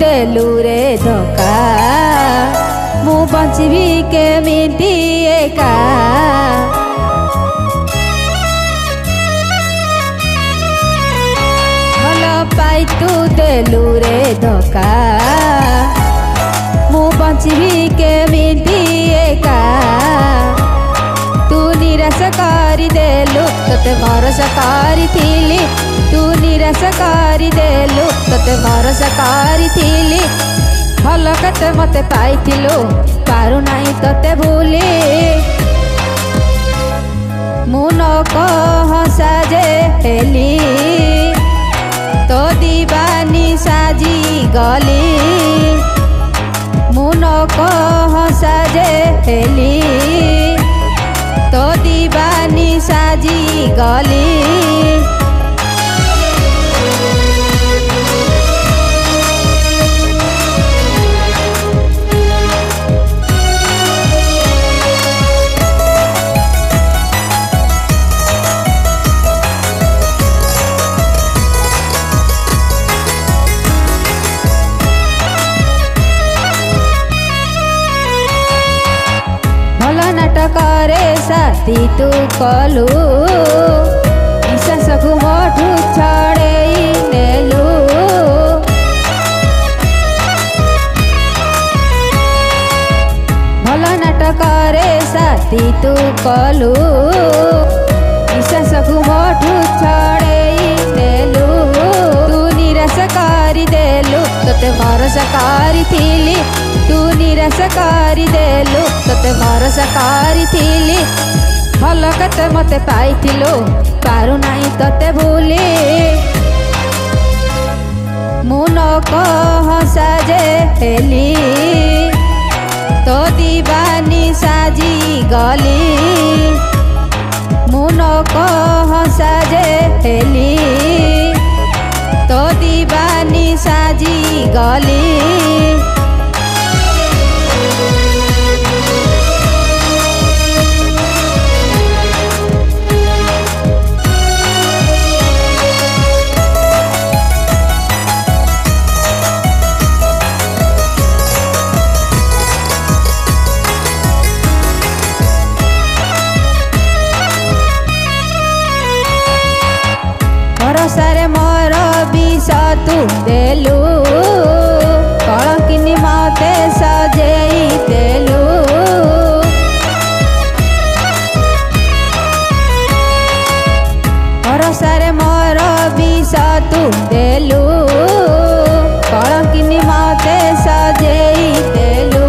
देलु रे धोखा मु बंचबी केमिति एका भल पाई तू देलु रे धोखा मु बंचबी केमिति एका तू निराश करी देलु तते भरोसा करिथिली तू निराश करी देलु तते भरोसा करिथिली भल केते मते पाइथिलु पारु नाही तते भूली मु न हसा जे हेली तो दीवानी साजी गली मु न हसा जे हेली तो दीवानी साजी गली नाटकरे साथी तू कलु विश्वास को मोठू छड़े नेलु भल नाटकरे साथी तू कलु विश्वास को मोठू छड़े नेलु तू निराश करी देलु तते भरोसा करिथिली तू निराश करी देलु तते भरोसा करिथिली भल केते मते पाइथिलु पारु नाही तते भूली मु न हसा जे हेली तो दीवानी साजी गली मु न हसा जे हेली तो दीवानी साजी गली भरोसा रे मोर विष तू देलु कलंकिनी मते सजेई देलु भरोसा रे मोर विष तू देलु कलंकिनी मते सजेई देलु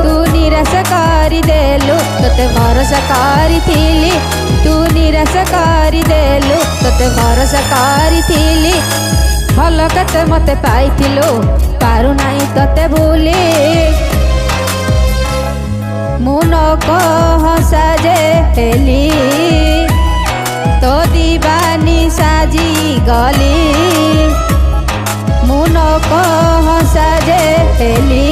तू निराश करी देलु तते भरोसा करिथिली तू निराश करी देलु तते भरोसा करिथिली भल केते मते पाइथिलु पारु नाही तते भूली मु न हसा जे हेली तो दीवानी साजी गली मु न हसा जे हेली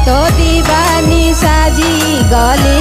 तो दीवानी साजी गली।